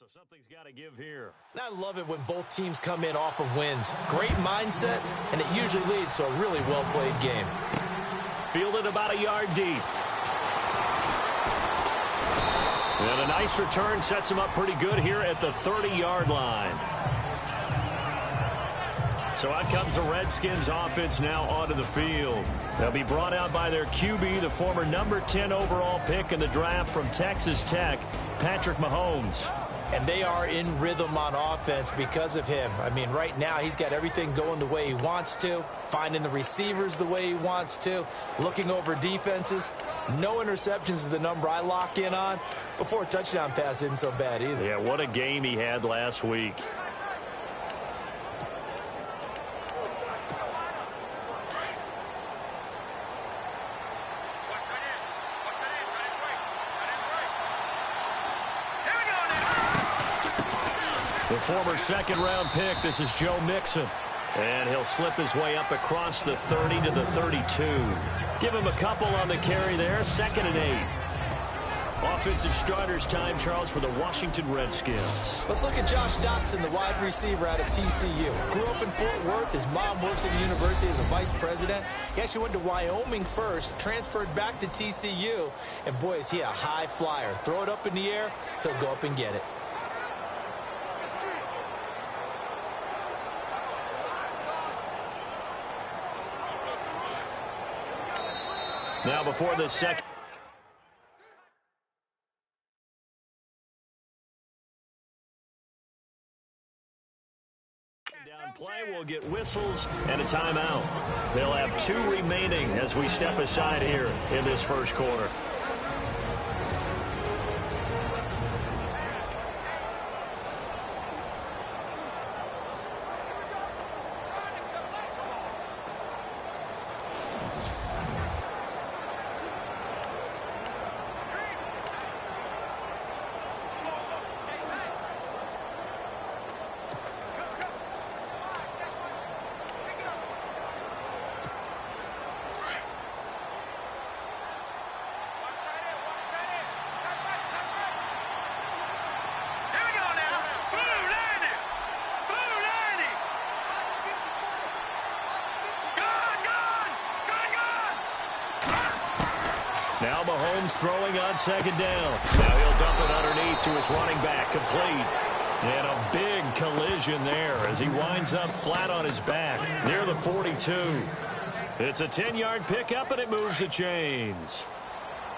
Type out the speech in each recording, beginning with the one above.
So something's got to give here. And I love it when both teams come in off of wins. Great mindsets, and it usually leads to a really well-played game. Fielded about a yard deep. And a nice return sets him up pretty good here at the 30-yard line. So out comes the Redskins offense now onto the field. They'll be brought out by their QB, the former number 10 overall pick in the draft from Texas Tech, Patrick Mahomes. And they are in rhythm on offense because of him. I mean, right now he's got everything going the way he wants to, finding the receivers the way he wants to, looking over defenses. No interceptions is the number I lock in on. Before a touchdown pass isn't so bad either. Yeah, what a game he had last week. The former second-round pick, this is Joe Mixon. And he'll slip his way up across the 30 to the 32. Give him a couple on the carry there, 2nd and 8. Offensive starters time, Charles, for the Washington Redskins. Let's look at Josh Dotson, the wide receiver out of TCU. Grew up in Fort Worth. His mom works at the university as a vice president. He actually went to Wyoming first, transferred back to TCU. And, boy, is he a high flyer. Throw it up in the air, he'll go up and get it. Now before the second down play, we'll get whistles and a timeout. They'll have 2 remaining as we step aside here in this first quarter. Now Mahomes throwing on 2nd down. Now he'll dump it underneath to his running back, complete. And a big collision there as he winds up flat on his back near the 42. It's a 10-yard pickup, and it moves the chains.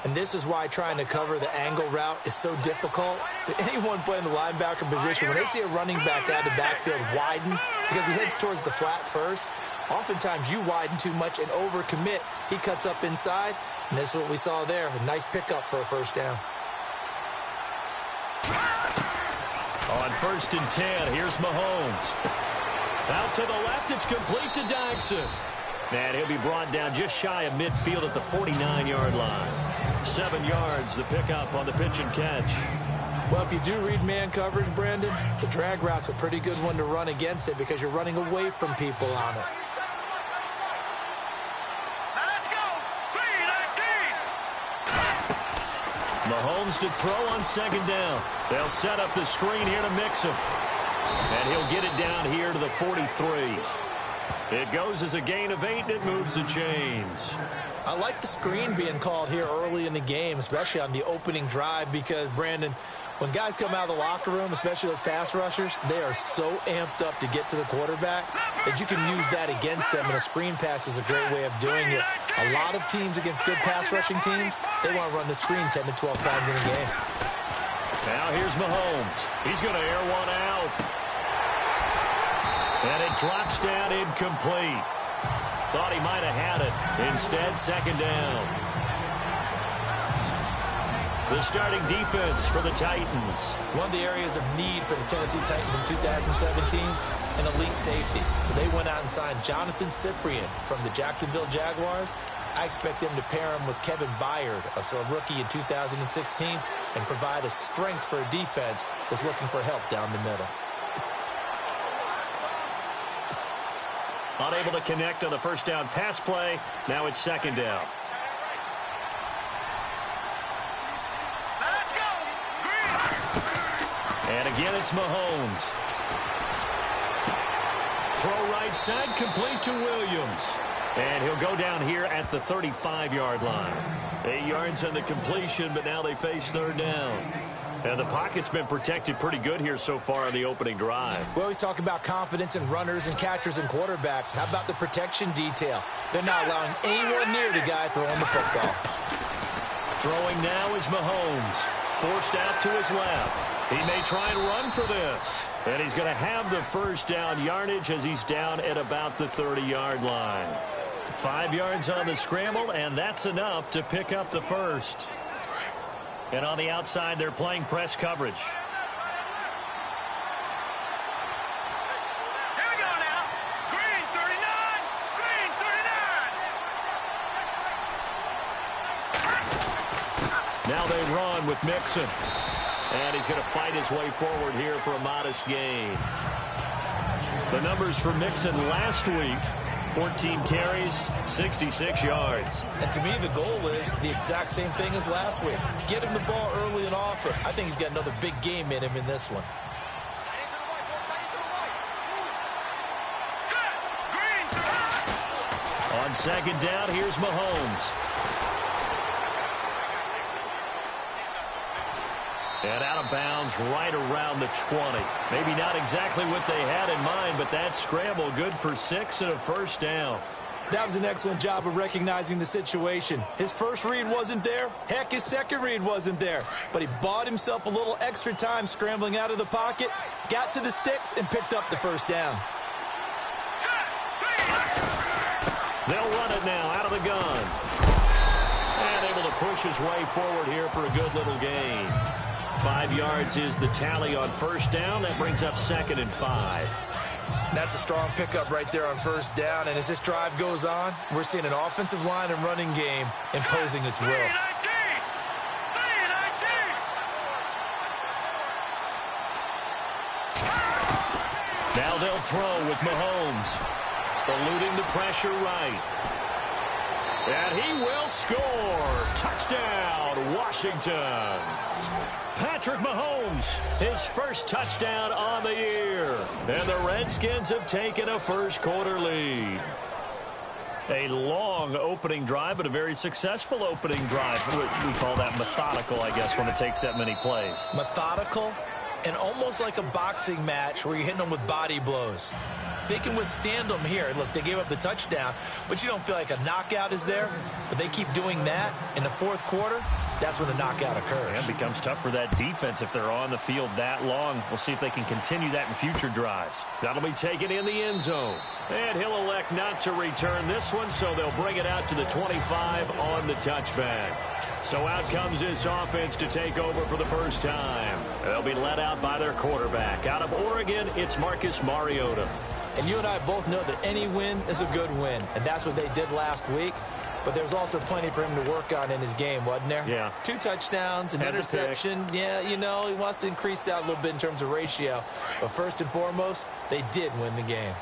And this is why trying to cover the angle route is so difficult. Anyone playing the linebacker position, when they see a running back out of the backfield widen because he heads towards the flat first, oftentimes you widen too much and overcommit. He cuts up inside, and that's what we saw there. A nice pickup for a first down. On 1st and 10, here's Mahomes. Out to the left, it's complete to Dodson. And he'll be brought down just shy of midfield at the 49-yard line. 7 yards, the pickup on the pitch and catch. Well, if you do read man coverage, Brandon, the drag route's a pretty good one to run against it because you're running away from people on it. Let's go! 3-19! Mahomes to throw on 2nd down. They'll set up the screen here to mix him. And he'll get it down here to the 43. It goes as a gain of 8, and it moves the chains. I like the screen being called here early in the game, especially on the opening drive, because, Brandon, when guys come out of the locker room, especially those pass rushers, they are so amped up to get to the quarterback that you can use that against them, and a screen pass is a great way of doing it. A lot of teams against good pass rushing teams, they want to run the screen 10 to 12 times in a game. Now here's Mahomes. He's going to air one out. And it drops down incomplete. Thought he might have had it. Instead, 2nd down. The starting defense for the Titans. One of the areas of need for the Tennessee Titans in 2017, an elite safety. So they went out and signed Jonathan Cyprien from the Jacksonville Jaguars. I expect them to pair him with Kevin Byard, so a rookie in 2016, and provide a strength for a defense that's looking for help down the middle. Unable to connect on the first down pass play. Now it's 2nd down. And again, it's Mahomes. Throw right side, complete to Williams. And he'll go down here at the 35-yard line. 8 yards on the completion, but now they face third down. And the pocket's been protected pretty good here so far on the opening drive. We always talk about confidence in runners and catchers and quarterbacks. How about the protection detail? They're not allowing anyone near the guy throwing the football. Throwing now is Mahomes. Forced out to his left. He may try and run for this. And he's going to have the first down yardage as he's down at about the 30-yard line. 5 yards on the scramble, and that's enough to pick up the first. And on the outside, they're playing press coverage. Here we go now. Green 39. Green 39. Now they run with Mixon. And he's going to fight his way forward here for a modest gain. The numbers for Mixon last week: 14 carries, 66 yards. And to me, the goal is the exact same thing as last week. Get him the ball early and often. I think he's got another big game in him in this one. On second down, here's Mahomes. And out of bounds right around the 20. Maybe not exactly what they had in mind, but that scramble good for 6 and a first down. That was an excellent job of recognizing the situation. His first read wasn't there. Heck, his second read wasn't there. But he bought himself a little extra time scrambling out of the pocket, got to the sticks, and picked up the first down. They'll run it now out of the gun. And able to push his way forward here for a good little gain. 5 yards is the tally on first down. That brings up 2nd and 5. That's a strong pickup right there on first down. And as this drive goes on, we're seeing an offensive line and running game imposing its will. Now they'll throw with Mahomes. Eluding the pressure right. And he will score. Touchdown, Washington. Patrick Mahomes, his first touchdown on the year. And the Redskins have taken a first-quarter lead. A long opening drive, but a very successful opening drive. We call that methodical, I guess, when it takes that many plays. Methodical and almost like a boxing match where you're hitting them with body blows. They can withstand them here. Look, they gave up the touchdown, but you don't feel like a knockout is there. But they keep doing that in the fourth quarter. That's when the knockout occurs. And it becomes tough for that defense if they're on the field that long. We'll see if they can continue that in future drives. That'll be taken in the end zone. And he'll elect not to return this one, so they'll bring it out to the 25 on the touchback. So out comes this offense to take over for the first time. They'll be led out by their quarterback. Out of Oregon, it's Marcus Mariota. And you and I both know that any win is a good win, and that's what they did last week. But there was also plenty for him to work on in his game, wasn't there? Yeah. 2 touchdowns, an interception. Yeah, you know, he wants to increase that a little bit in terms of ratio. But first and foremost, they did win the game.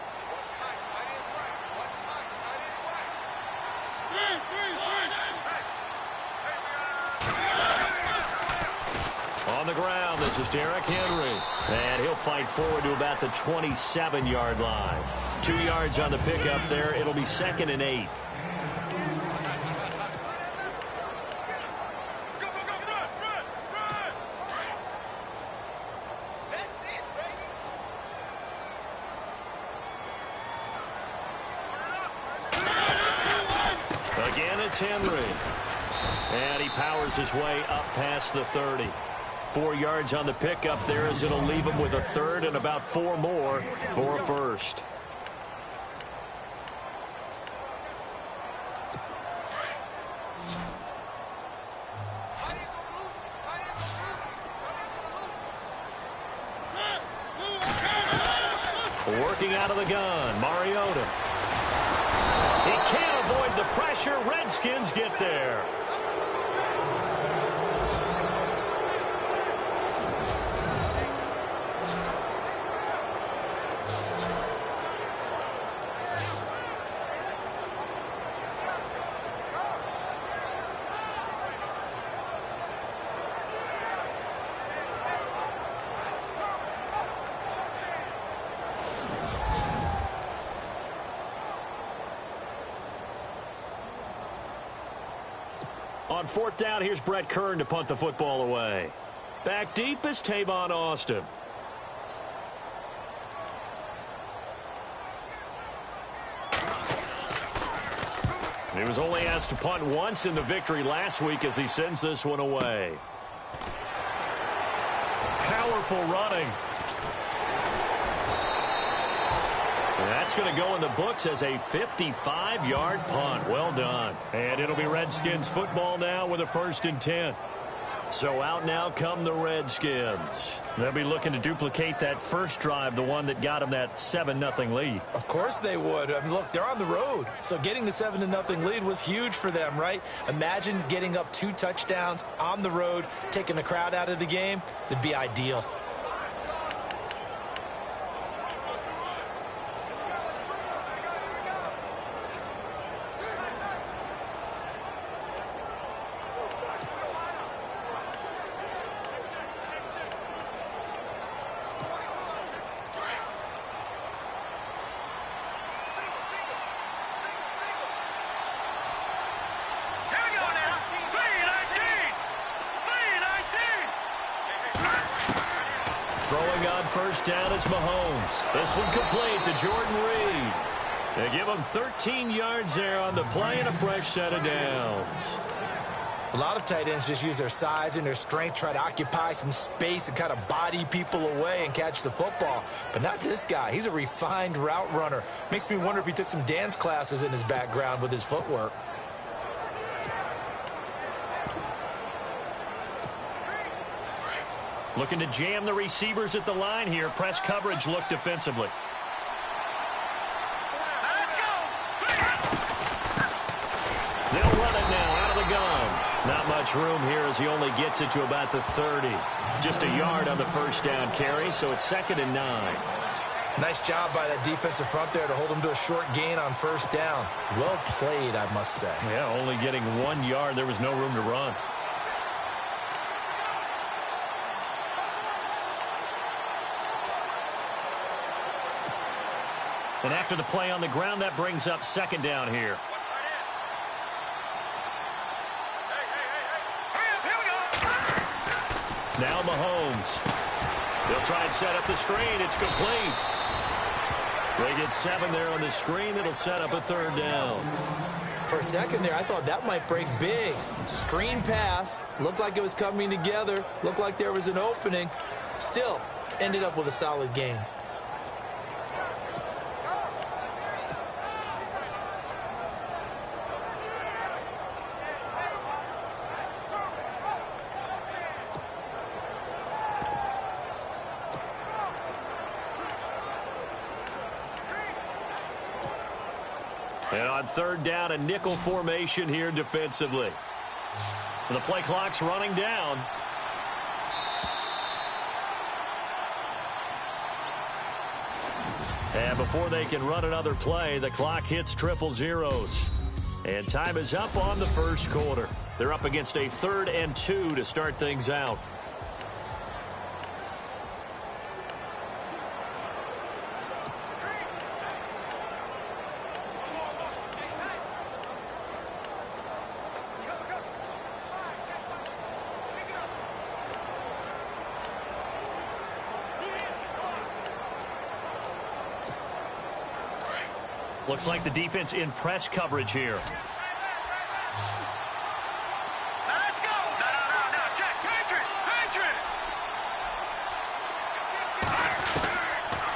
On the ground, this is Derrick Henry. And he'll fight forward to about the 27-yard line. 2 yards on the pickup there. It'll be 2nd and 8. Again, it's Henry. And he powers his way up past the 30. 4 yards on the pickup there as it'll leave him with a third and about 4 more for a first. Working out of the gun, Mariota. He can't avoid the pressure. Redskins get there. On fourth down, here's Brett Kern to punt the football away. Back deep is Tavon Austin. He was only asked to punt once in the victory last week as he sends this one away. Powerful running. And that's going to go in the books as a 55-yard punt. Well done. And it'll be Redskins football now with a 1st and 10. So out now come the Redskins. They'll be looking to duplicate that first drive, the one that got them that 7-0 lead. Of course they would. I mean, look, they're on the road. So getting the 7-0 lead was huge for them, right? Imagine getting up 2 touchdowns on the road, taking the crowd out of the game. It'd be ideal. Throwing on first down is Mahomes. This one complete to Jordan Reed. They give him 13 yards there on the play and a fresh set of downs. A lot of tight ends just use their size and their strength, try to occupy some space and kind of body people away and catch the football. But not this guy. He's a refined route runner. Makes me wonder if he took some dance classes in his background with his footwork. Looking to jam the receivers at the line here. Press coverage look defensively. They'll run it now out of the gun. Not much room here as he only gets it to about the 30. Just a yard on the first down carry, so it's 2nd and 9. Nice job by that defensive front there to hold him to a short gain on first down. Well played, I must say. Yeah, only getting 1 yard. There was no room to run. And after the play on the ground, that brings up 2nd down here. Now Mahomes. They'll try and set up the screen. It's complete. They get 7 there on the screen. It'll set up a 3rd down. For a second there, I thought that might break big. Screen pass. Looked like it was coming together. Looked like there was an opening. Still, ended up with a solid gain. And on 3rd down, a nickel formation here defensively. And the play clock's running down. And before they can run another play, the clock hits 000. And time is up on the first quarter. They're up against a 3rd and 2 to start things out. Looks like the defense in press coverage here. Let's go. No. Check. Patriot.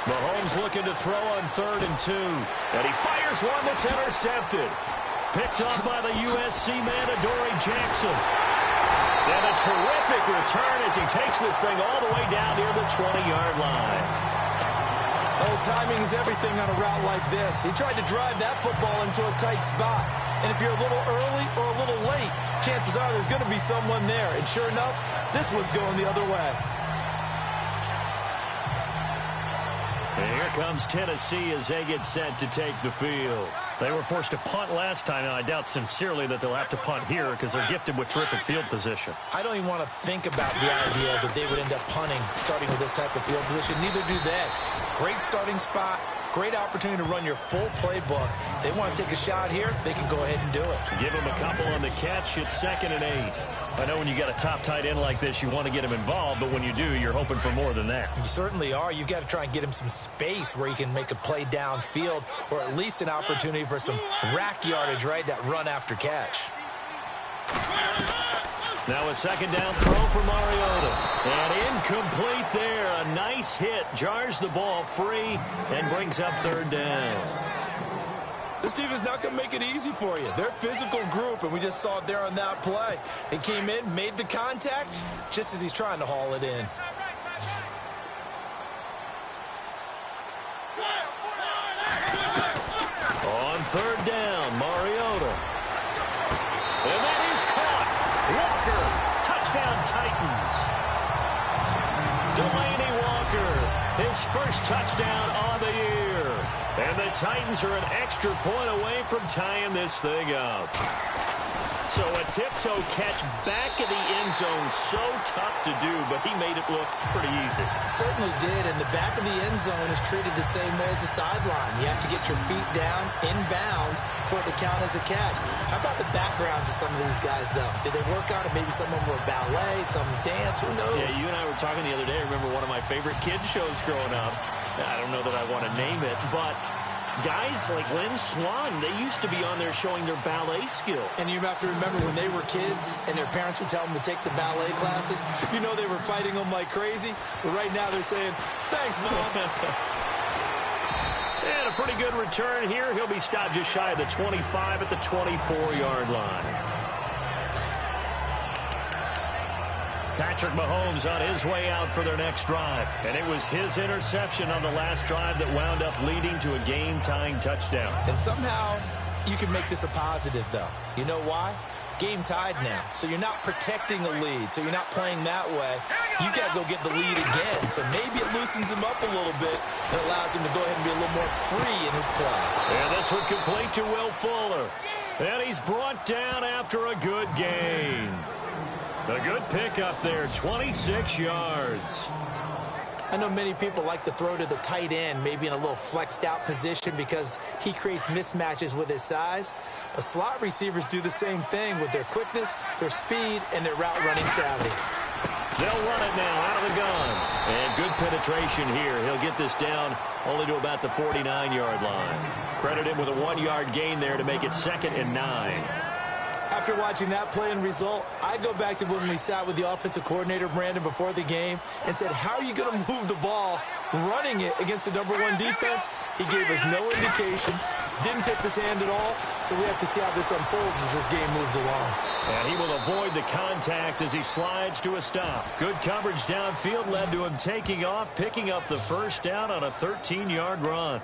Mahomes looking to throw on 3rd and 2. And he fires one that's intercepted. Picked up by the USC man, Adoree Jackson. And a terrific return as he takes this thing all the way down near the 20-yard line. Oh, timing is everything on a route like this. He tried to drive that football into a tight spot. And if you're a little early or a little late, chances are there's going to be someone there. And sure enough, this one's going the other way. And here comes Tennessee as they get set to take the field. They were forced to punt last time, and I doubt sincerely that they'll have to punt here because they're gifted with terrific field position. I don't even want to think about the idea that they would end up punting starting with this type of field position. Neither do they. Great starting spot, Great opportunity to run your full playbook. If they want to take a shot here, they can go ahead and do it. Give him a couple on the catch. It's 2nd and 8. I know when you got a top tight end like this, you want to get him involved, but when you do, you're hoping for more than that. You certainly are. You've got to try and get him some space where he can make a play downfield, or at least an opportunity for some rack yardage, right? That run after catch. Now a 2nd down throw for Mariota. And incomplete there. A nice hit. Jars the ball free and brings up 3rd down. This defense is not going to make it easy for you. They're a physical group, and we just saw it there on that play. He came in, made the contact, just as he's trying to haul it in. On 3rd down, Mariota. And that is caught. Walker, touchdown Titans. Delaney Walker, his first touchdown on the year. And the Titans are an extra point away from tying this thing up. So a tiptoe catch back in the end zone, so tough to do, but he made it look pretty easy. Certainly did, and the back of the end zone is treated the same way as the sideline. You have to get your feet down, inbounds, for it to count as a catch. How about the backgrounds of some of these guys, though? Did they work on it? Maybe some of them were ballet, some dance, who knows? Yeah, you and I were talking the other day. I remember one of my favorite kids shows growing up. I don't know that I want to name it, but guys like Lynn Swan, they used to be on there showing their ballet skill. And you have to remember when they were kids and their parents would tell them to take the ballet classes, you know they were fighting them like crazy. But right now they're saying, thanks, Mom. And a pretty good return here. He'll be stopped just shy of the 25 at the 24-yard line. Patrick Mahomes on his way out for their next drive. And it was his interception on the last drive that wound up leading to a game-tying touchdown. And somehow you can make this a positive, though. You know why? Game tied now. So you're not protecting a lead. So you're not playing that way. You got to go get the lead again. So maybe it loosens him up a little bit and allows him to go ahead and be a little more free in his play. And this would complete to Will Fuller. And he's brought down after a good gain. A good pickup there, 26 yards. I know many people like to throw to the tight end, maybe in a little flexed out position because he creates mismatches with his size. But slot receivers do the same thing with their quickness, their speed, and their route running savvy. They'll run it now out of the gun. And good penetration here. He'll get this down only to about the 49-yard line. Credit him with a 1-yard gain there to make it 2nd and 9. After watching that play and result, I go back to when we sat with the offensive coordinator, Brandon, before the game and said, how are you going to move the ball running it against the #1 defense? He gave us no indication, didn't tip his hand at all, so we have to see how this unfolds as this game moves along. And he will avoid the contact as he slides to a stop. Good coverage downfield led to him taking off, picking up the first down on a 13-yard run.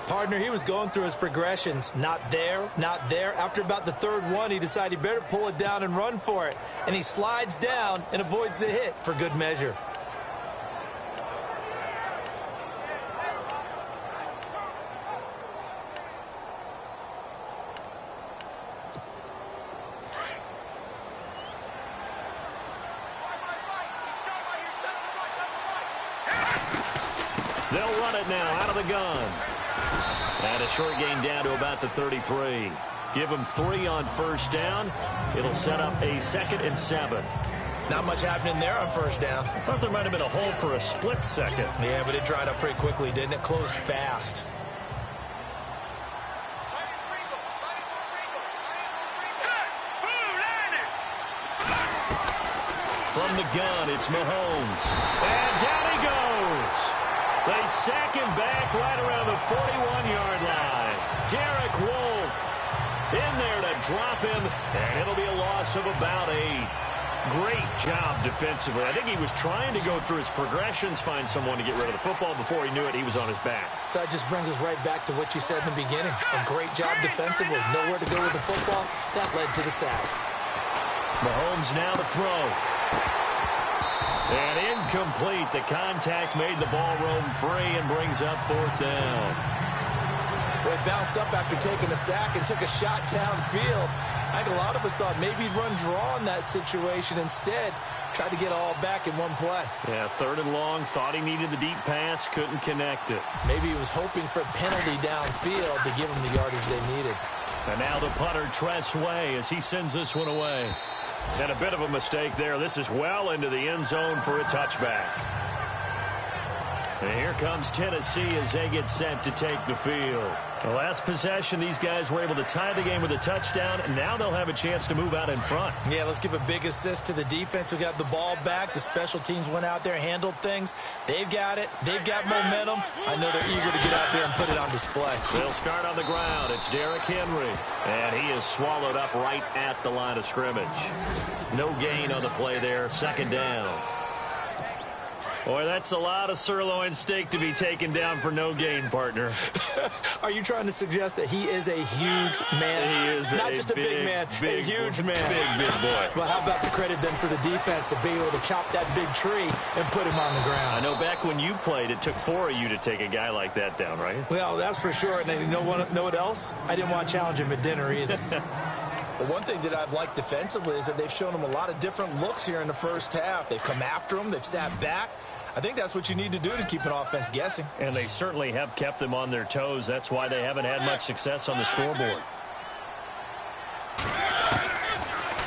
Partner, he was going through his progressions. Not there, not there. After about the 3rd one, he decided he better pull it down and run for it. And he slides down and avoids the hit for good measure. They'll run it now out of the gun. And a short gain down to about the 33. Give him 3 on first down. It'll set up a 2nd and 7. Not much happening there on first down. I thought there might have been a hole for a split second. Yeah, but it dried up pretty quickly, didn't it? Closed fast. From the gun, it's Mahomes. And down he goes. They sack him back right around the 41-yard line. Derek Wolfe in there to drop him, and it'll be a loss of about 8. Great job defensively. I think he was trying to go through his progressions, find someone to get rid of the football. Before he knew it, he was on his back. So that just brings us right back to what you said in the beginning. A great job defensively. Nowhere to go with the football. That led to the sack. Mahomes now to throw. And incomplete. The contact made the ball roam free and brings up 4th down. Well, he bounced up after taking a sack and took a shot downfield. I think a lot of us thought maybe he'd run draw in that situation. Instead, Tried to get it all back in one play. Yeah, 3rd and long. Thought he needed the deep pass. Couldn't connect it. Maybe he was hoping for a penalty downfield to give him the yardage they needed. And now the punter, Tress Way, as he sends this one away. And a bit of a mistake there. This is well into the end zone for a touchback. And here comes Tennessee as they get set to take the field. The last possession, these guys were able to tie the game with a touchdown, and now they'll have a chance to move out in front. Yeah, let's give a big assist to the defense who got the ball back. The special teams went out there, handled things. They've got it. They've got momentum. I know they're eager to get out there and put it on display. They'll start on the ground. It's Derrick Henry, and he is swallowed up right at the line of scrimmage. No gain on the play there. 2nd down. Boy, that's a lot of sirloin steak to be taken down for no gain, partner. Are you trying to suggest that he is a huge man? He is not just a big man, a huge man. Big boy. Well, how about the credit then for the defense to be able to chop that big tree and put him on the ground? I know back when you played, it took 4 of you to take a guy like that down, right? Well, that's for sure. And you know what else? I didn't want to challenge him at dinner either. Well, one thing that I've liked defensively is that they've shown him a lot of different looks here in the first half. They've come after him. They've sat back. I think that's what you need to do to keep an offense guessing. And they certainly have kept them on their toes. That's why they haven't had much success on the scoreboard.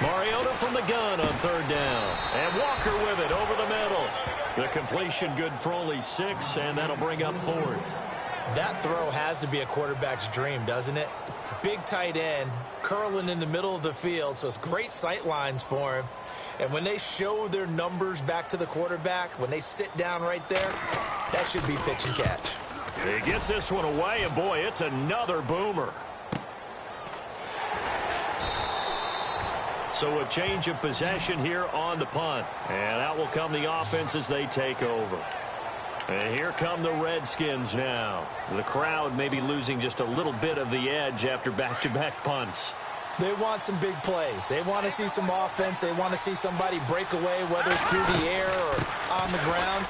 Mariota from the gun on 3rd down. And Walker with it over the middle. The completion good for only 6, and that'll bring up 4th. That throw has to be a quarterback's dream, doesn't it? Big tight end, curling in the middle of the field, so it's great sight lines for him. And when they show their numbers back to the quarterback, when they sit down right there, that should be pitch and catch. He gets this one away, and boy, it's another boomer. So a change of possession here on the punt. And out will come the offense as they take over. And here come the Redskins now. The crowd may be losing just a little bit of the edge after back-to-back punts. They want some big plays. They want to see some offense. They want to see somebody break away, whether it's through the air or on the ground.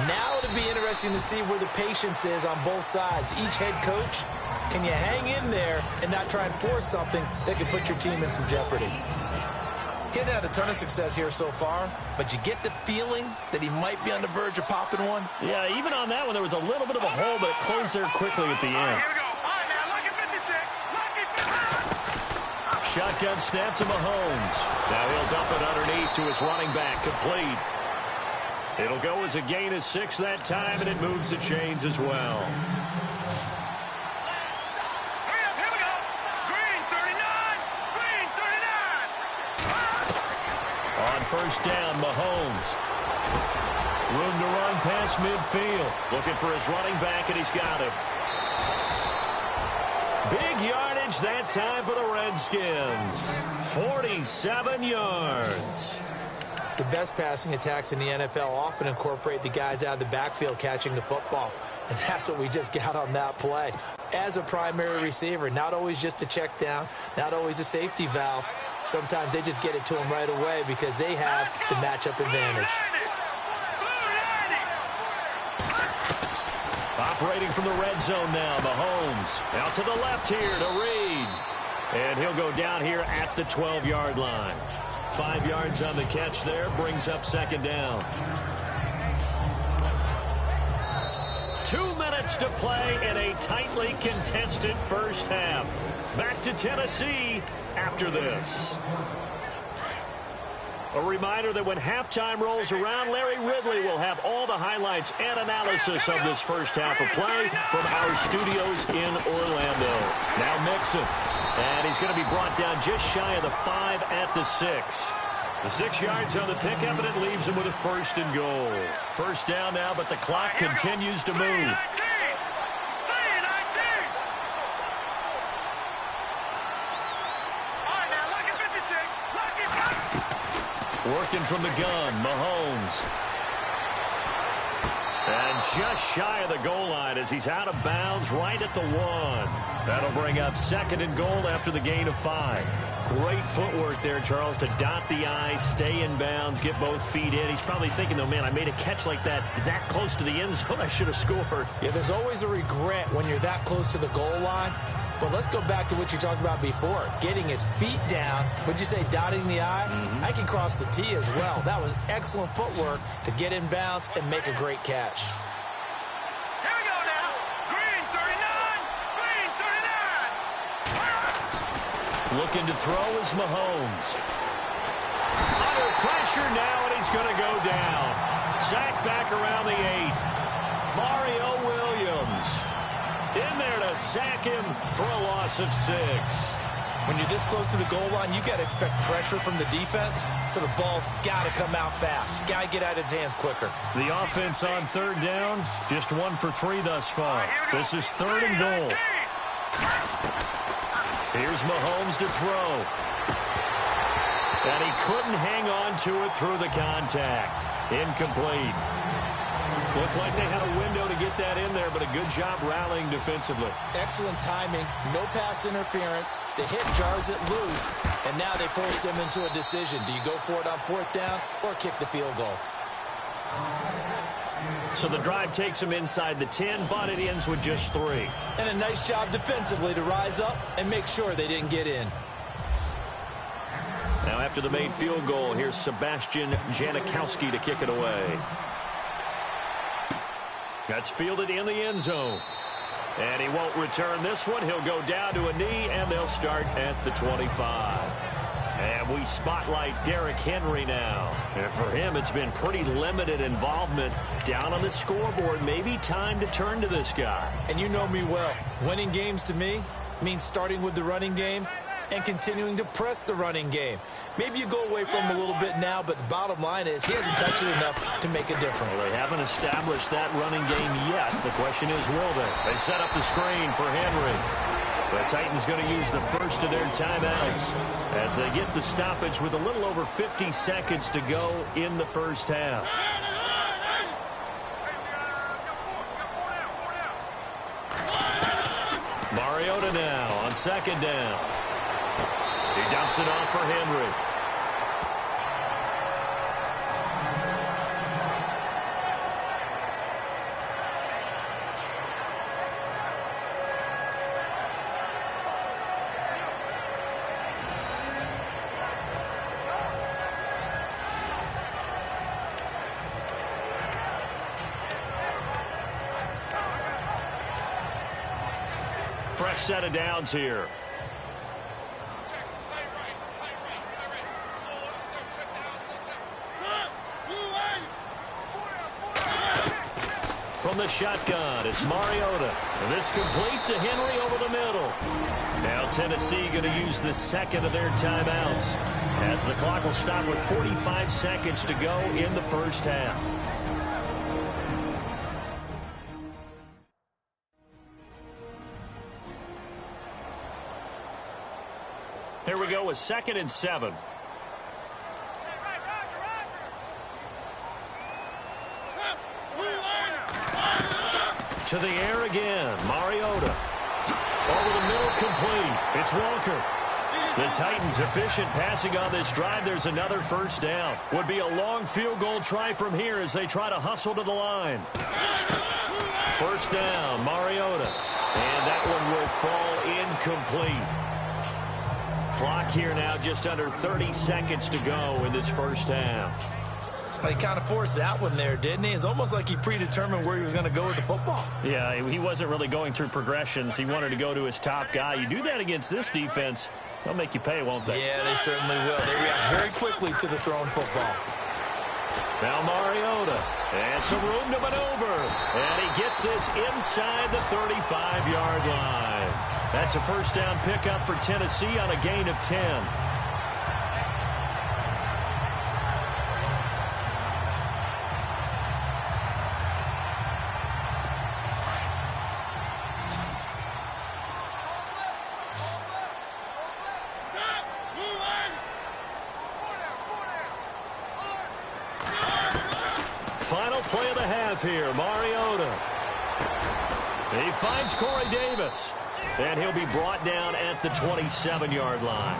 Now it'll be interesting to see where the patience is on both sides. Each head coach, can you hang in there and not try and force something that could put your team in some jeopardy? Getting had a ton of success here so far, but you get the feeling that he might be on the verge of popping one. Yeah, even on that one, there was a little bit of a hole, but it closed there quickly at the end. Here we go. All right, now, lucky 56. Lucky 56. Shotgun snap to Mahomes. Now he'll dump it underneath to his running back, complete. It'll go as a gain of 6 that time, and it moves the chains as well. Here we go. Green 39. Green 39. On 1st down, Mahomes. Room to run past midfield. Looking for his running back, and he's got him. Big yardage that time for the Redskins. 47 yards. The best passing attacks in the NFL often incorporate the guys out of the backfield catching the football. And that's what we just got on that play. As a primary receiver, not always just a check down, not always a safety valve. Sometimes they just get it to them right away because they have the matchup advantage. Operating from the red zone now, Mahomes. Out to the left here to Reed. And he'll go down here at the 12-yard line. 5 yards on the catch there, brings up 2nd down. 2 minutes to play in a tightly contested first half. Back to Tennessee after this. A reminder that when halftime rolls around, Larry Ridley will have all the highlights and analysis of this first half of play from our studios in Orlando. Now Mixon, and he's going to be brought down just shy of the 5 at the 6. The 6 yards on the pickup, and it leaves him with a 1st and goal. 1st down now, but the clock continues to move. Working from the gun, Mahomes. And just shy of the goal line as he's out of bounds right at the 1. That'll bring up 2nd and goal after the gain of 5. Great footwork there, Charles, to dot the I, stay in bounds, get both feet in. He's probably thinking, though, man, I made a catch like that close to the end zone. I should have scored. Yeah, there's always a regret when you're that close to the goal line. Well, let's go back to what you talked about before. Getting his feet down. Would you say dotting the I? I can cross the T as well. That was excellent footwork to get in bounds and make a great catch. Here we go now. Green 39. Green 39. Looking to throw is Mahomes. Under pressure now, and he's going to go down. Sacked back around the 8. Mario Williams in there to sack him for a loss of 6. When you're this close to the goal line, you got to expect pressure from the defense, so the ball's got to come out fast. Got to get out of his hands quicker. The offense on third down, just 1 for 3 thus far. This is 3rd and goal. Here's Mahomes to throw. And he couldn't hang on to it through the contact. Incomplete. Looked like they had a window to get that in there, but a good job rallying defensively. Excellent timing, no pass interference. The hit jars it loose, and now they force them into a decision. Do you go for it on 4th down or kick the field goal? So the drive takes them inside the 10, but it ends with just 3. And a nice job defensively to rise up and make sure they didn't get in. Now after the made field goal, here's Sebastian Janikowski to kick it away. That's fielded in the end zone. And he won't return this one. He'll go down to a knee, and they'll start at the 25. And we spotlight Derrick Henry now. And for him, it's been pretty limited involvement down on the scoreboard. Maybe time to turn to this guy. And you know me well. Winning games to me means starting with the running game and continuing to press the running game. Maybe you go away from him a little bit now, but the bottom line is he hasn't touched it enough to make a difference. Well, they haven't established that running game yet. The question is, will they? They set up the screen for Henry. The Titans going to use the first of their timeouts as they get the stoppage with a little over 50 seconds to go in the first half. Mariota now on 2nd down. He dumps it off for Henry. Fresh set of downs here. From the shotgun, it's Mariota. And this complete to Henry over the middle. Now Tennessee going to use the second of their timeouts as the clock will stop with 45 seconds to go in the first half. Here we go with 2nd and 7. To the air again, Mariota. Over the middle, complete. It's Walker. The Titans efficient passing on this drive. There's another first down. Would be a long field goal try from here as they try to hustle to the line. First down, Mariota. And that one will fall incomplete. Clock here now just under 30 seconds to go in this first half. He kind of forced that one there, didn't he? It's almost like he predetermined where he was going to go with the football. Yeah, he wasn't really going through progressions. He wanted to go to his top guy. You do that against this defense, they'll make you pay, won't they? Yeah, they certainly will. They react very quickly to the thrown football. Now Mariota, and some room to maneuver. And he gets this inside the 35-yard line. That's a first down pickup for Tennessee on a gain of 10. Final play of the half here, Mariota. He finds Corey Davis, and he'll be brought down at the 27-yard line.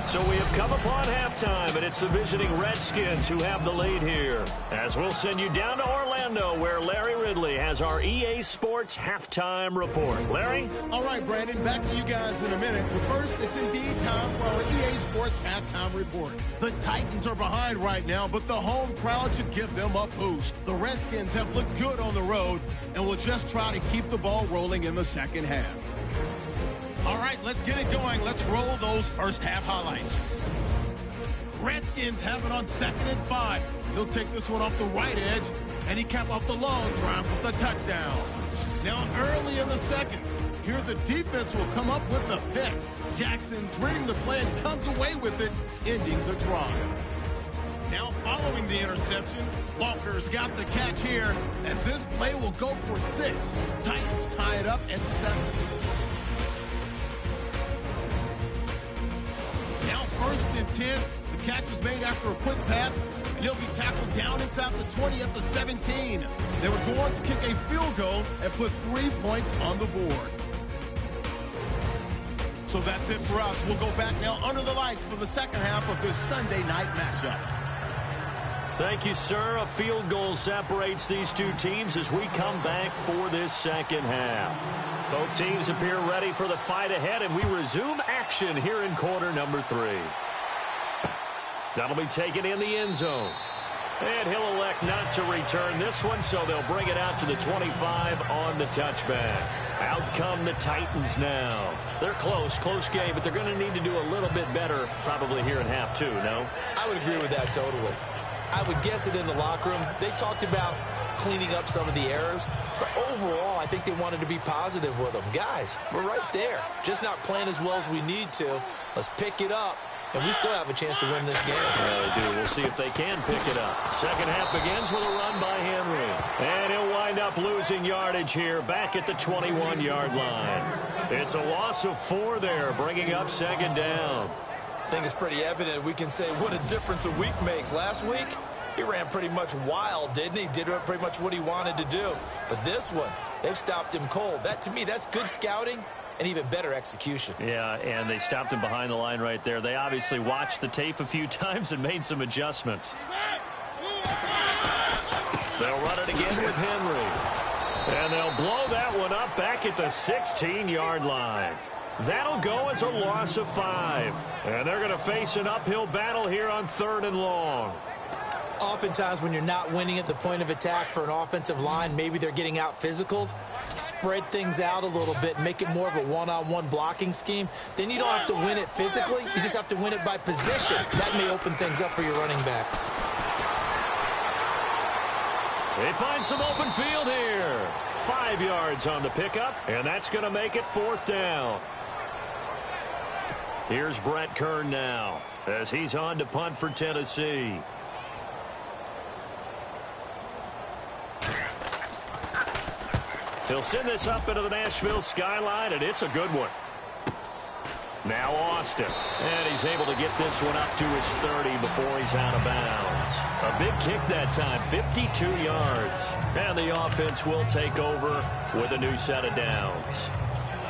So we have come upon halftime, and it's the visiting Redskins who have the lead here. As we'll send you down to Orlando, where Larry Ridley has our EA Sports halftime report. Larry? All right, Brandon, back to you guys in a minute. But first, it's indeed time for our EA Sports halftime report. The Titans are behind right now, but the home crowd should give them a boost. The Redskins have looked good on the road and will just try to keep the ball rolling in the second half. All right, let's get it going. Let's roll those first half highlights. Redskins have it on 2nd and 5. He'll take this one off the right edge, and he capped off the long drive with a touchdown. Now early in the second, here the defense will come up with a pick. Jackson's reading the play and comes away with it, ending the drive. Now following the interception, Walker's got the catch here, and this play will go for 6. Titans tie it up at 7. Now 1st and 10. The catch is made after a quick pass, and he'll be tackled down inside the 20 at the 17. They would go on to kick a field goal and put 3 points on the board. So that's it for us. We'll go back now under the lights for the second half of this Sunday night matchup. Thank you, sir. A field goal separates these two teams as we come back for this second half. Both teams appear ready for the fight ahead, and we resume action here in quarter number 3. That'll be taken in the end zone. And he'll elect not to return this one, so they'll bring it out to the 25 on the touchback. Out come the Titans now. They're close game, but they're going to need to do a little bit better probably here in half 2, no? I would agree with that totally. I would guess it in the locker room. They talked about cleaning up some of the errors, but overall, I think they wanted to be positive with them. Guys, we're right there. Just not playing as well as we need to. Let's pick it up, and we still have a chance to win this game. Yeah, they do. We'll see if they can pick it up. Second half begins with a run by Henry. And he'll wind up losing yardage here back at the 21-yard line. It's a loss of 4 there, bringing up 2nd down. I think it's pretty evident. We can say what a difference a week makes. Last week, he ran pretty much wild, didn't he? Did pretty much what he wanted to do. But this one, they've stopped him cold. That, to me, that's good scouting and even better execution. Yeah, and they stopped him behind the line right there. They obviously watched the tape a few times and made some adjustments. They'll run it again with Henry. And they'll blow that one up back at the 16-yard line. That'll go as a loss of 5. And they're going to face an uphill battle here on 3rd and long. Oftentimes when you're not winning at the point of attack for an offensive line, maybe they're getting out physical, spread things out a little bit, make it more of a one-on-one blocking scheme. Then you don't have to win it physically. You just have to win it by position. That may open things up for your running backs. They find some open field here. 5 yards on the pickup, and that's going to make it 4th down. Here's Brett Kern now as he's on to punt for Tennessee. He'll send this up into the Nashville skyline, and it's a good one. Now Austin, and he's able to get this one up to his 30 before he's out of bounds. A big kick that time, 52 yards. And the offense will take over with a new set of downs.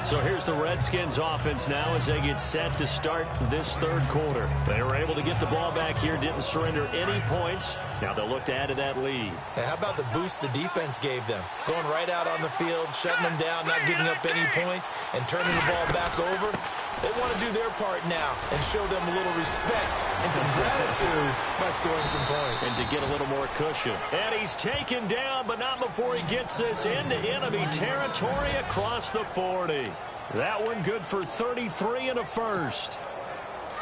So here's the Redskins offense now as they get set to start this 3rd quarter. They were able to get the ball back here, didn't surrender any points. Now they'll look to add to that lead. Hey, how about the boost the defense gave them? Going right out on the field, shutting them down, not giving up any points, and turning the ball back over. They want to do their part now and show them a little respect and some gratitude by scoring some points. And to get a little more cushion. And he's taken down, but not before he gets this into enemy territory across the 40. That one good for 33 and a first.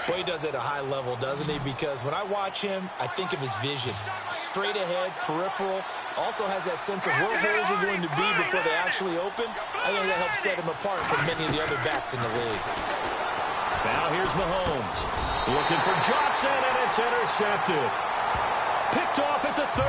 Boy, he does it at a high level, doesn't he? Because when I watch him, I think of his vision. Straight ahead, peripheral. Also has that sense of where holes are going to be before they actually open. I think that helps set him apart from many of the other backs in the league. Now here's Mahomes. Looking for Johnson, and it's intercepted. Picked off at the 30.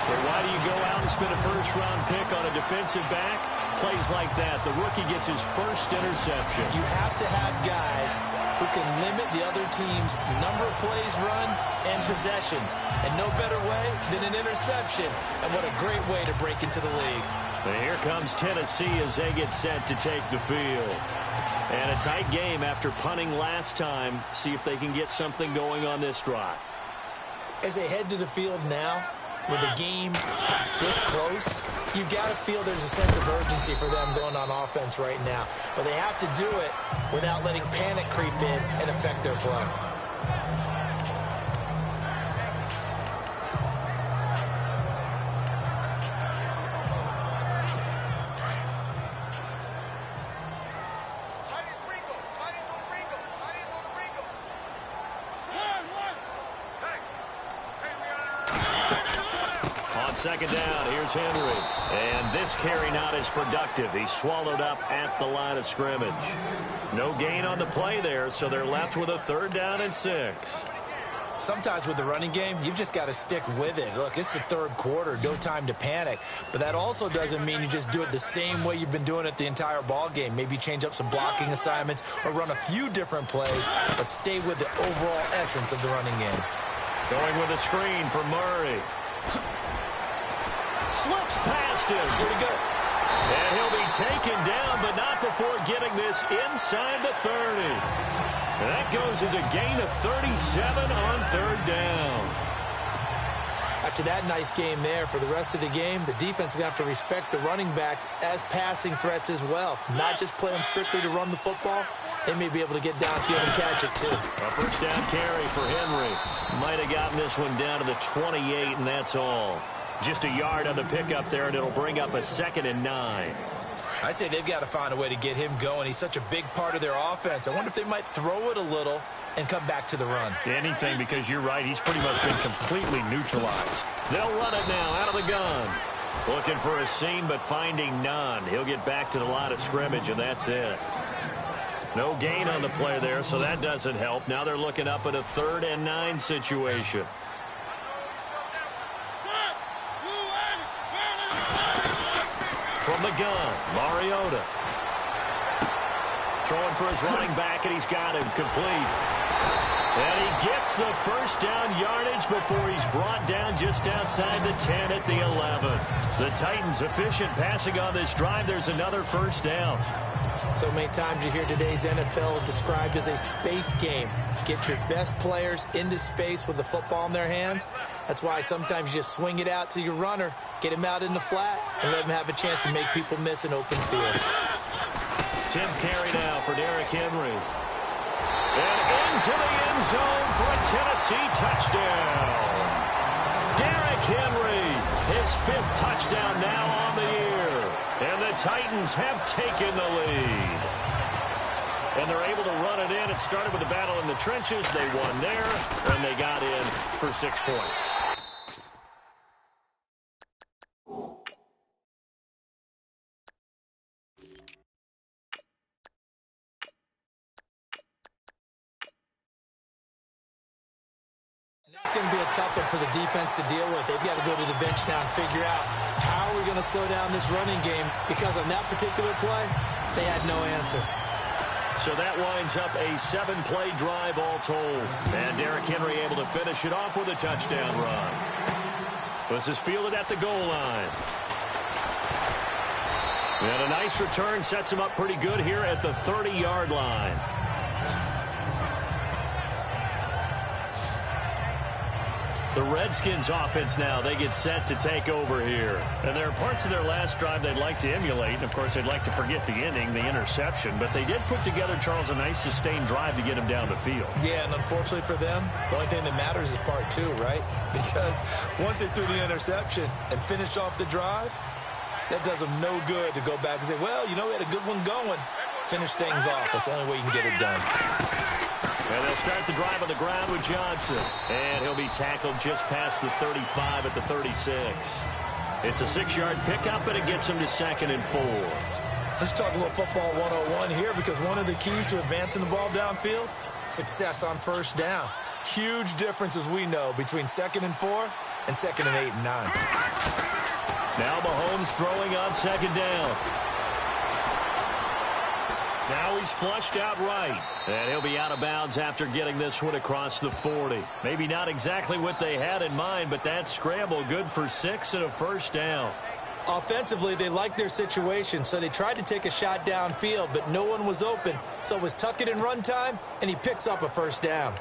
So why do you go out and spend a first-round pick on a defensive back? Plays like that, the rookie gets his first interception. You have to have guys who can limit the other team's number of plays run and possessions. And no better way than an interception. And what a great way to break into the league. And here comes Tennessee as they get set to take the field. And a tight game after punting last time. See if they can get something going on this drive. As they head to the field now, with the game this close, you've got to feel there's a sense of urgency for them going on offense right now. But they have to do it without letting panic creep in and affect their play. Second down, here's Henry. And this carry not as productive. He's swallowed up at the line of scrimmage. No gain on the play there, so they're left with a 3rd down and 6. Sometimes with the running game, you've just got to stick with it. Look, it's the 3rd quarter, no time to panic. But that also doesn't mean you just do it the same way you've been doing it the entire ball game. Maybe change up some blocking assignments or run a few different plays, but stay with the overall essence of the running game. Going with a screen for Murray. Slips past him. Here we go. And he'll be taken down, but not before getting this inside the 30. And that goes as a gain of 37 on 3rd down. After that nice game there, for the rest of the game, the defense is going to have to respect the running backs as passing threats as well. Not just play them strictly to run the football. They may be able to get downfield and catch it, too. A 1st down carry for Henry. Might have gotten this one down to the 28, and that's all. Just a yard on the pickup there, and it'll bring up a 2nd and 9. I'd say they've got to find a way to get him going. He's such a big part of their offense. I wonder if they might throw it a little and come back to the run. Anything, because you're right. He's pretty much been completely neutralized. They'll run it now out of the gun. Looking for a seam, but finding none. He'll get back to the line of scrimmage, and that's it. No gain on the play there, so that doesn't help. Now they're looking up at a 3rd and 9 situation. From the gun, Mariota. Throwing for his running back, and he's got him complete. And he gets the 1st down yardage before he's brought down just outside the 10 at the 11. The Titans efficient passing on this drive. There's another 1st down. So many times you hear today's NFL described as a space game. Get your best players into space with the football in their hands. That's why sometimes you just swing it out to your runner, get him out in the flat, and let him have a chance to make people miss an open field. 10th carry now for Derrick Henry. And into the end zone for a Tennessee touchdown. Derrick Henry, his 5th touchdown now on the year. And the Titans have taken the lead. And they're able to run it in. It started with a battle in the trenches. They won there, and they got in for 6 points. It's going to be a tough one for the defense to deal with. They've got to go to the bench now and figure out how we're going to slow down this running game, because on that particular play, they had no answer. So that winds up a 7-play drive all told. And Derrick Henry able to finish it off with a touchdown run. This is fielded at the goal line. And a nice return sets him up pretty good here at the 30-yard line. The Redskins offense now, they get set to take over here. And there are parts of their last drive they'd like to emulate. And, of course, they'd like to forget the ending, the interception. But they did put together, Charles, a nice sustained drive to get him down the field. Yeah, and unfortunately for them, the only thing that matters is part 2, right? Because once they threw the interception and finished off the drive, that does them no good to go back and say, well, you know, we had a good one going. Finish things off. That's the only way you can get it done. And they'll start the drive on the ground with Johnson. And he'll be tackled just past the 35 at the 36. It's a 6-yard pickup, and it gets him to 2nd and 4. Let's talk a little football 101 here, because one of the keys to advancing the ball downfield, success on 1st down. Huge difference, as we know, between 2nd and 4 and 2nd and 8 and 9. Now Mahomes throwing on 2nd down. Now he's flushed out right. And he'll be out of bounds after getting this one across the 40. Maybe not exactly what they had in mind, but that scramble good for 6 and a 1st down. Offensively, they liked their situation, so they tried to take a shot downfield, but no one was open. So it was tuck it in run time, and he picks up a first down.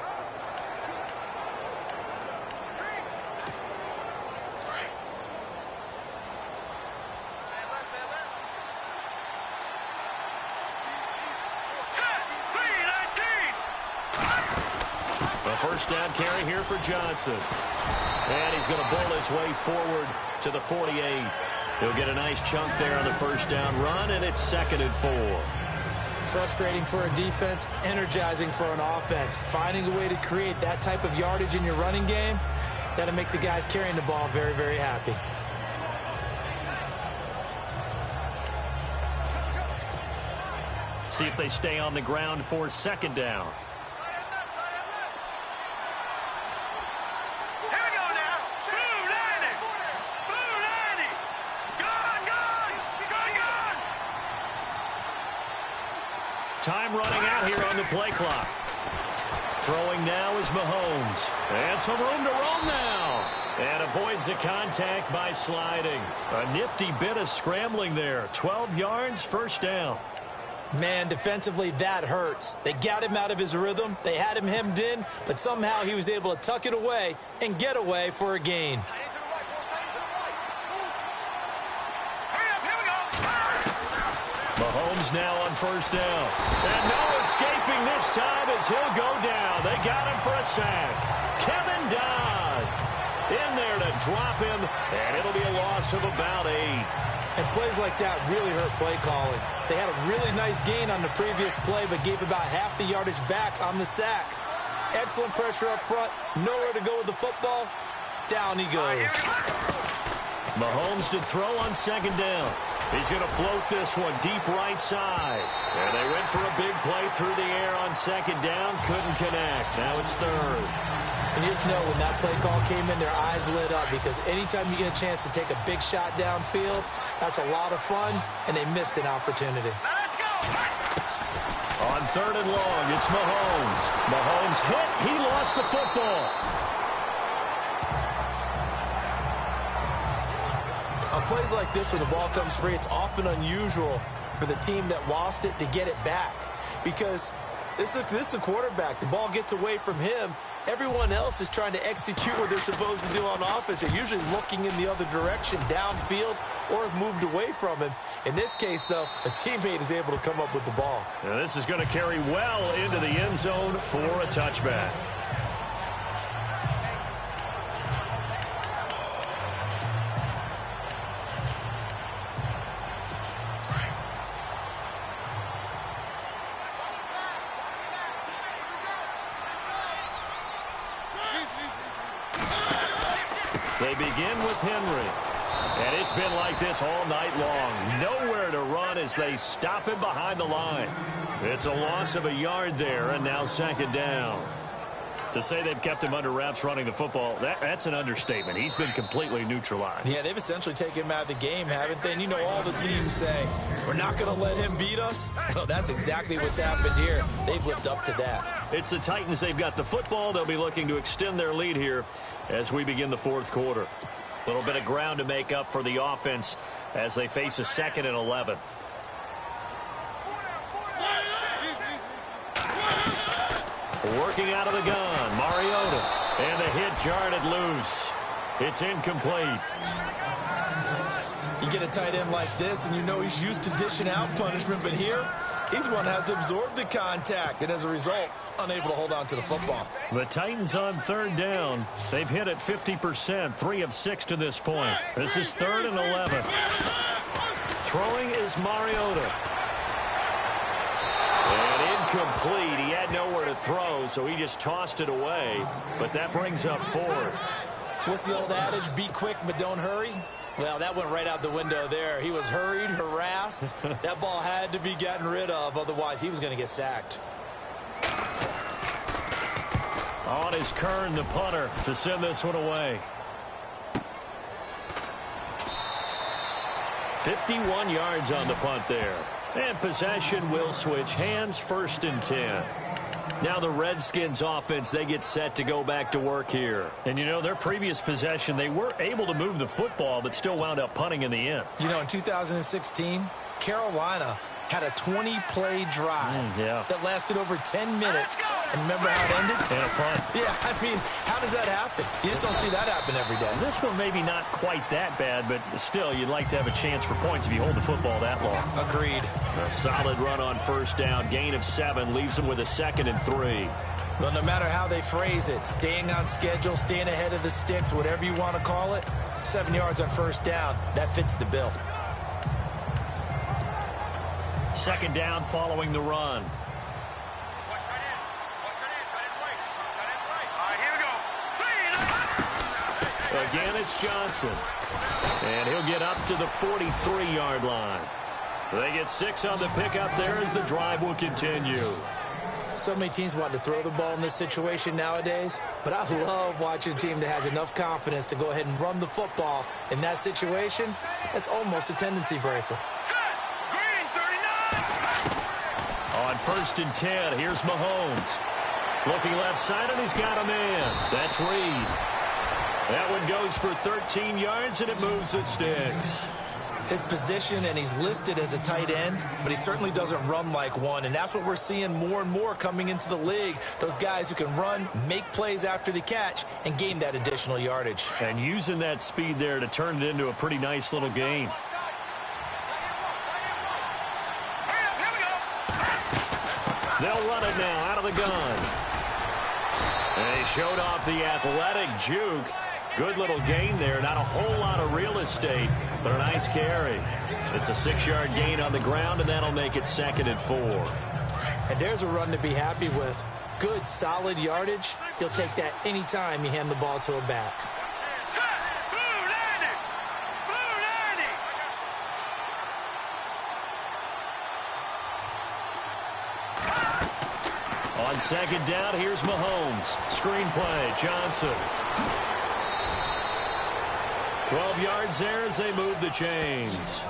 First down carry here for Johnson. And he's going to bull his way forward to the 48. He'll get a nice chunk there on the first down run, and it's 2nd and 4. Frustrating for a defense, energizing for an offense. Finding a way to create that type of yardage in your running game, that'll make the guys carrying the ball very, very happy. See if they stay on the ground for 2nd down. Time running out here on the play clock. Throwing now is Mahomes. And some room to roam now. And avoids the contact by sliding. A nifty bit of scrambling there. 12 yards, first down. Man, defensively, that hurts. They got him out of his rhythm. They had him hemmed in, but somehow he was able to tuck it away and get away for a gain. Mahomes now on first down. And no escaping this time as he'll go down. They got him for a sack. Kevin Dodd in there to drop him, and it'll be a loss of about 8. And plays like that really hurt play calling. They had a really nice gain on the previous play, but gave about half the yardage back on the sack. Excellent pressure up front. Nowhere to go with the football. Down he goes. Mahomes to throw on 2nd down. He's going to float this one deep right side. And they went for a big play through the air on 2nd down. Couldn't connect. Now it's 3rd. And you just know when that play call came in, their eyes lit up, because anytime you get a chance to take a big shot downfield, that's a lot of fun, and they missed an opportunity. Let's go! On 3rd and long, it's Mahomes. Mahomes hit. He lost the football. On plays like this where the ball comes free, it's often unusual for the team that lost it to get it back, because this is the quarterback. The ball gets away from him. Everyone else is trying to execute what they're supposed to do on offense. They're usually looking in the other direction, downfield, or have moved away from him. In this case, though, a teammate is able to come up with the ball. Now this is going to carry well into the end zone for a touchback. They begin with Henry. And it's been like this all night long. Nowhere to run as they stop him behind the line. It's a loss of a yard there, and now 2nd down. To say they've kept him under wraps running the football, that's an understatement. He's been completely neutralized. Yeah, they've essentially taken him out of the game, haven't they? And you know all the teams say, we're not going to let him beat us. Well, that's exactly what's happened here. They've lived up to that. It's the Titans. They've got the football. They'll be looking to extend their lead here as we begin the 4th quarter. A little bit of ground to make up for the offense as they face a 2nd and 11. Working out of the gun, Mariota. And the hit jarred loose. It's incomplete. You get a tight end like this, and you know he's used to dishing out punishment, but here, he's the one that has to absorb the contact, and as a result, unable to hold on to the football. The Titans on 3rd down. They've hit it 50%, 3 of 6 to this point. This is 3rd and 11. Throwing is Mariota. And incomplete. He had nowhere to throw, so he just tossed it away. But that brings up 4th. What's the old adage? Be quick, but don't hurry. Well, that went right out the window there. He was hurried, harassed. That ball had to be gotten rid of, otherwise he was going to get sacked. On is Kern, the punter, to send this one away. 51 yards on the punt there. And possession will switch hands, 1st and 10. Now the Redskins offense, they get set to go back to work here. And, you know, their previous possession, they were able to move the football, but still wound up punting in the end. You know, in 2016, Carolina had a 20-play drive that lasted over 10 minutes. And remember how it ended? And a punt. Yeah, I mean, how does that happen? You just don't see that happen every day. This one maybe not quite that bad, but still, you'd like to have a chance for points if you hold the football that long. Agreed. A solid run on first down. Gain of 7 leaves them with a 2nd and 3. Well, no matter how they phrase it, staying on schedule, staying ahead of the sticks, whatever you want to call it, 7 yards on first down, that fits the bill. 2nd down following the run. Again, it's Johnson. And he'll get up to the 43-yard line. They get 6 on the pickup there as the drive will continue. So many teams want to throw the ball in this situation nowadays, but I love watching a team that has enough confidence to go ahead and run the football. In that situation, that's almost a tendency breaker. On 1st and 10, here's Mahomes. Looking left side, and he's got a man. That's Reed. That one goes for 13 yards, and it moves the sticks. His position, and he's listed as a tight end, but he certainly doesn't run like one, and that's what we're seeing more and more coming into the league. Those guys who can run, make plays after the catch, and gain that additional yardage. And using that speed there to turn it into a pretty nice little game. They'll run it now out of the gun. And he showed off the athletic juke. Good little gain there. Not a whole lot of real estate, but a nice carry. It's a 6-yard gain on the ground, and that'll make it 2nd and 4. And there's a run to be happy with. Good, solid yardage. He'll take that anytime you hand the ball to a back. On 2nd down, here's Mahomes. Screen play, Johnson. 12 yards there as they move the chains.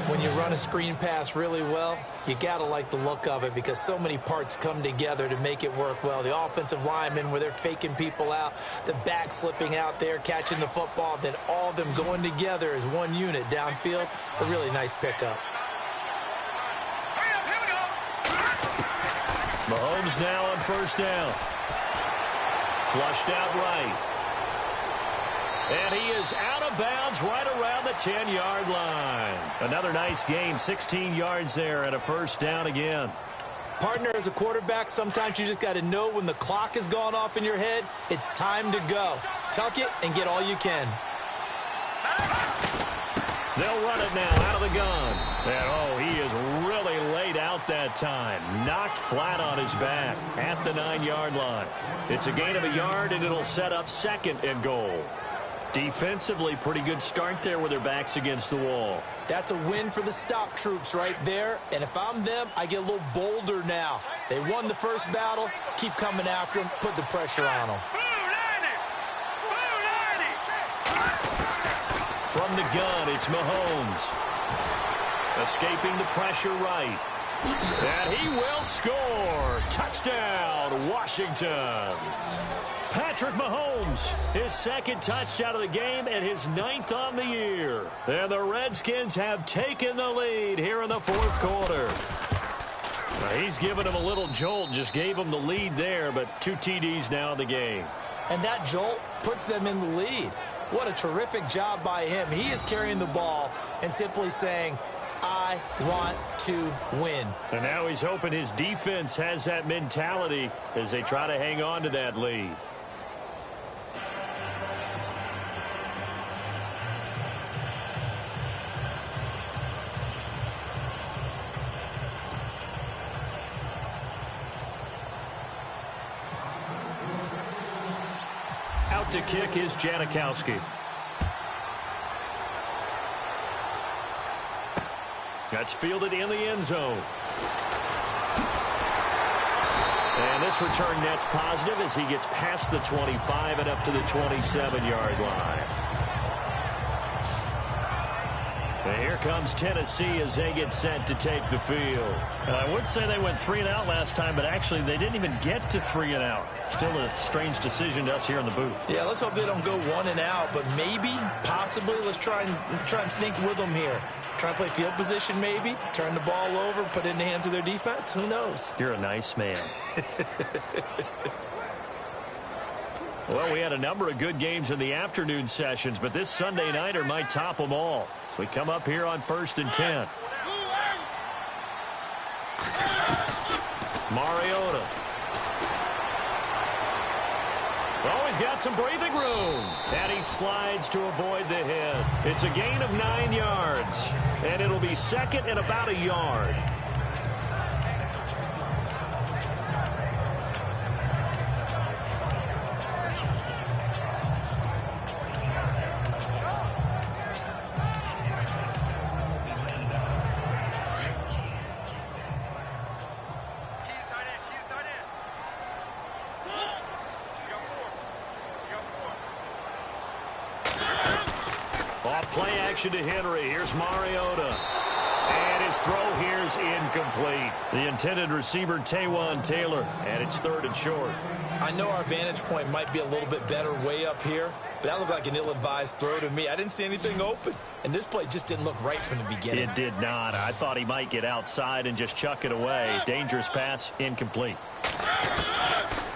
When you run a screen pass really well, you got to like the look of it because so many parts come together to make it work well. The offensive linemen where they're faking people out, the back slipping out there, catching the football, then all of them going together as one unit downfield. A really nice pickup. Mahomes now on 1st down. Flushed out right. And he is out of bounds right around the 10-yard line. Another nice gain, 16 yards there and a 1st down again. Partner, as a quarterback, sometimes you just got to know when the clock has gone off in your head, it's time to go. Tuck it and get all you can. They'll run it now out of the gun. And, oh, he is really laid out that time. Knocked flat on his back at the 9-yard line. It's a gain of a yard, and it'll set up 2nd and goal. Defensively, pretty good start there with their backs against the wall. That's a win for the stop troops right there. And if I'm them, I get a little bolder now. They won the first battle. Keep coming after them. Put the pressure on them. From the gun, it's Mahomes. Escaping the pressure right. And he will score. Touchdown, Washington. Patrick Mahomes, his 2nd touchdown of the game and his 9th on the year. And the Redskins have taken the lead here in the 4th quarter. Now, he's given him a little jolt, just gave him the lead there, but 2 TDs now in the game. And that jolt puts them in the lead. What a terrific job by him. He is carrying the ball and simply saying, I want to win. And now he's hoping his defense has that mentality as they try to hang on to that lead. Out to kick is Janikowski. That's fielded in the end zone. And this return net's positive as he gets past the 25 and up to the 27-yard line. And here comes Tennessee as they get set to take the field. And I would say they went 3 and out last time, but actually they didn't even get to 3 and out. Still a strange decision to us here in the booth. Yeah, let's hope they don't go 1 and out, but maybe, possibly, let's try and think with them here. Try and play field position maybe, turn the ball over, put it in the hands of their defense. Who knows? You're a nice man. Well, we had a number of good games in the afternoon sessions, but this Sunday nighter might top them all. So we come up here on 1st and 10. Mariota. Oh, he's got some breathing room. And he slides to avoid the hit. It's a gain of 9 yards. And it'll be second and about a yard. Play action to Henry. Here's Mariota. And his throw here's incomplete. The intended receiver, Taywan Taylor. And it's 3rd and short. I know our vantage point might be a little bit better way up here, but that looked like an ill-advised throw to me. I didn't see anything open. And this play just didn't look right from the beginning. It did not. I thought he might get outside and just chuck it away. Dangerous pass, incomplete.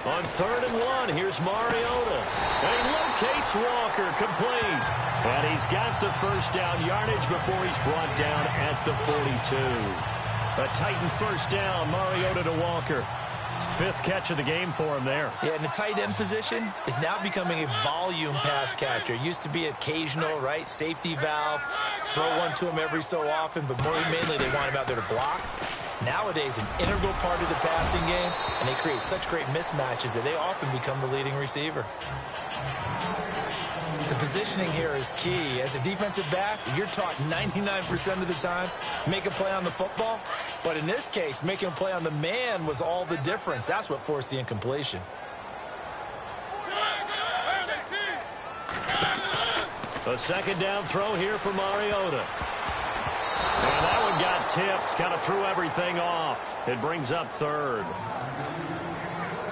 On 3rd and 1, here's Mariota. And he locates Walker, complete. And he's got the first down yardage before he's brought down at the 42. A Titan first down, Mariota to Walker. 5th catch of the game for him there. Yeah, and the tight end position is now becoming a volume pass catcher. It used to be occasional, right? Safety valve. Throw one to him every so often, but more mainly they want him out there to block. Nowadays, an integral part of the passing game, and they create such great mismatches that they often become the leading receiver. The positioning here is key. As a defensive back, you're taught 99% of the time, make a play on the football. But in this case, making a play on the man was all the difference. That's what forced the incompletion. A 2nd down throw here for Mariota. And that one got tipped, kind of threw everything off. It brings up 3rd.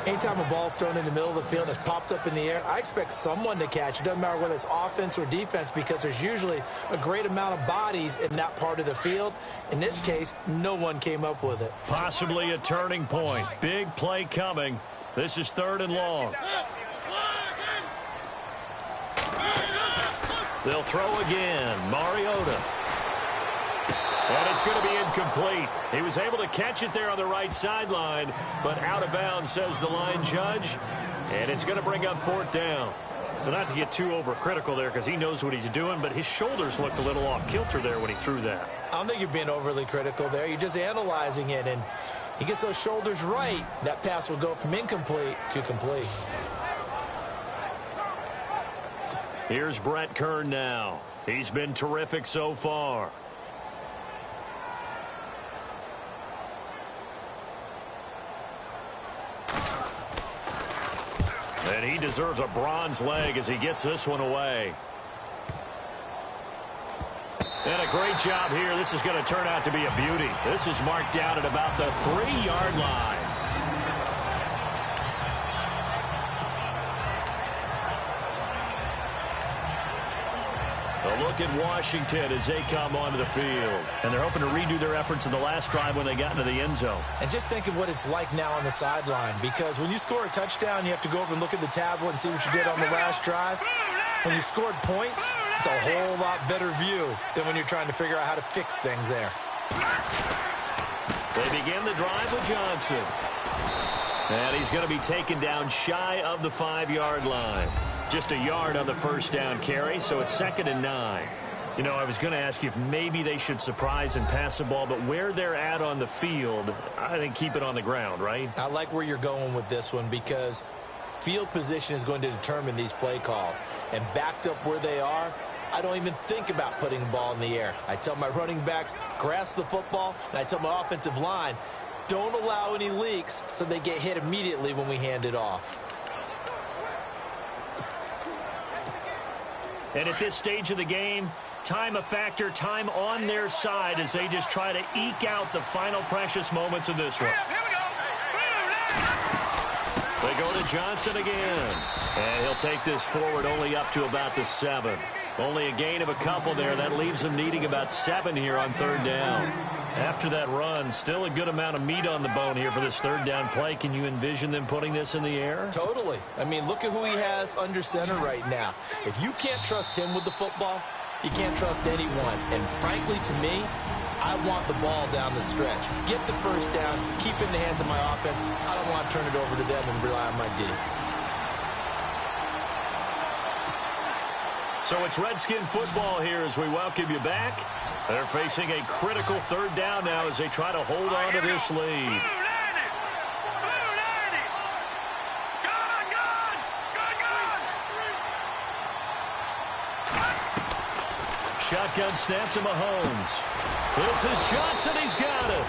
Anytime a ball's thrown in the middle of the field and it's popped up in the air, I expect someone to catch. It doesn't matter whether it's offense or defense because there's usually a great amount of bodies in that part of the field. In this case, no one came up with it. Possibly a turning point. Big play coming. This is 3rd and long. They'll throw again. Mariota. And it's going to be incomplete. He was able to catch it there on the right sideline, but out of bounds, says the line judge. And it's going to bring up 4th down. Well, not to get too overcritical there because he knows what he's doing, but his shoulders looked a little off kilter there when he threw that. I don't think you're being overly critical there. You're just analyzing it, and he gets those shoulders right. That pass will go from incomplete to complete. Here's Brett Kern now. He's been terrific so far. And he deserves a bronze leg as he gets this one away. And a great job here. This is going to turn out to be a beauty. This is marked down at about the 3-yard line. A look at Washington as they come onto the field. And they're hoping to redo their efforts in the last drive when they got into the end zone. And just think of what it's like now on the sideline, because when you score a touchdown, you have to go over and look at the tablet and see what you did on the last drive. When you scored points, it's a whole lot better view than when you're trying to figure out how to fix things there. They begin the drive with Johnson. And he's going to be taken down shy of the 5-yard line. Just a yard on the first down carry, so it's 2nd and 9. You know, I was going to ask you if maybe they should surprise and pass the ball, but where they're at on the field, I think keep it on the ground, right? I like where you're going with this one because field position is going to determine these play calls. And backed up where they are, I don't even think about putting the ball in the air. I tell my running backs, grasp the football, and I tell my offensive line, don't allow any leaks so they get hit immediately when we hand it off. And at this stage of the game, Time a factor, time on their side as they just try to eke out the final precious moments of this one. They go to Johnson again. And he'll take this forward only up to about the 7. Only a gain of a couple there. That leaves them needing about 7 here on third down. After that run, still a good amount of meat on the bone here for this third down play. Can you envision them putting this in the air? Totally. I mean, look at who he has under center right now. If you can't trust him with the football, you can't trust anyone. And frankly, to me, I want the ball down the stretch. Get the first down, keep it in the hands of my offense. I don't want to turn it over to them and rely on my D. So it's Redskin football here as we welcome you back. They're facing a critical third down now as they try to hold on to this lead. Shotgun snap to Mahomes. This is Johnson. He's got it.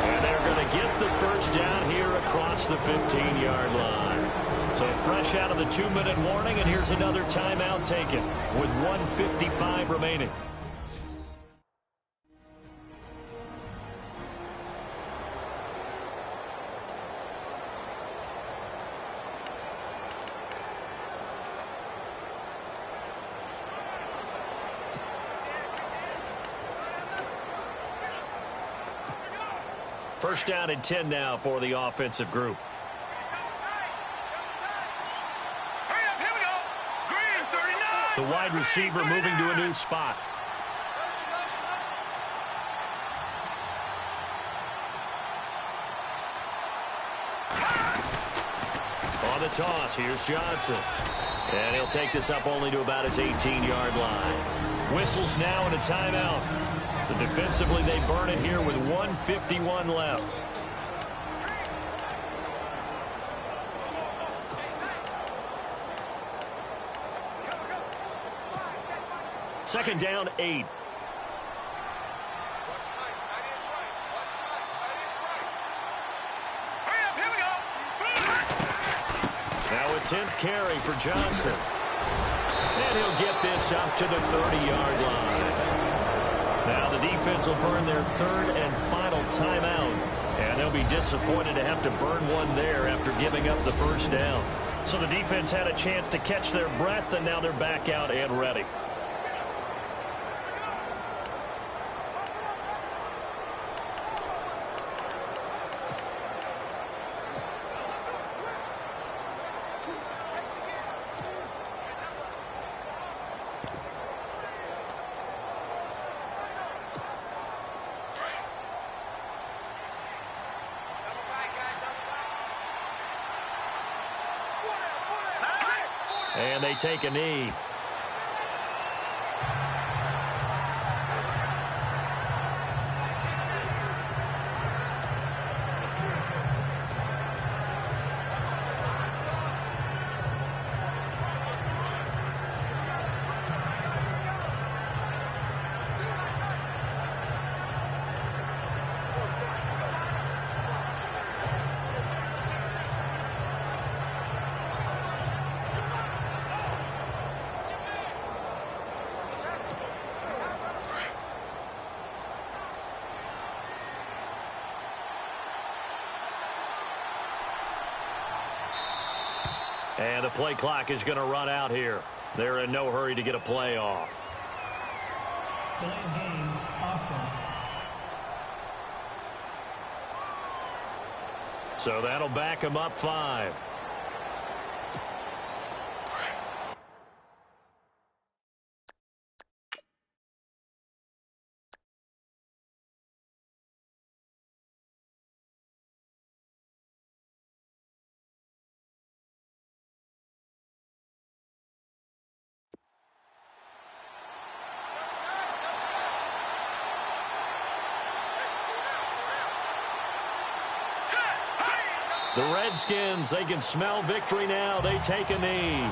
And they're going to get the first down here across the 15-yard line. So fresh out of the 2-minute warning, and here's another timeout taken with 1:55 remaining. First down and 10 now for the offensive group. The wide receiver moving to a new spot. On the toss, here's Johnson. And he'll take this up only to about his 18-yard line. Whistles now and a timeout. So defensively, they burn it here with 1:51 left. Second down, 8. Now a 10th carry for Johnson. And he'll get this up to the 30-yard line. Now the defense will burn their third and final timeout. And they'll be disappointed to have to burn one there after giving up the first down. So the defense had a chance to catch their breath, and now they're back out and ready. And they take a knee. And the play clock is going to run out here. They're in no hurry to get a play off. Delay of game, offense. So that'll back them up 5. The Redskins, they can smell victory now. They take a knee.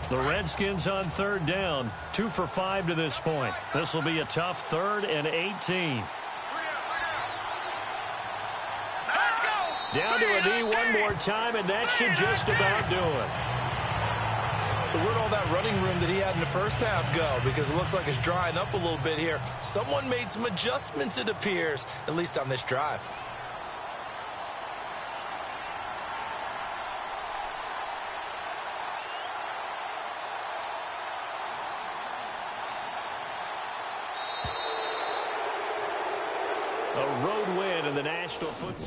The Redskins on third down, 2 for 5 to this point. This will be a tough 3rd and 18. Down to a knee one more time, and that should just about do it. So where'd all that running room that he had in the first half go? Because it looks like it's drying up a little bit here. Someone made some adjustments, it appears, at least on this drive. A road win in the National Football.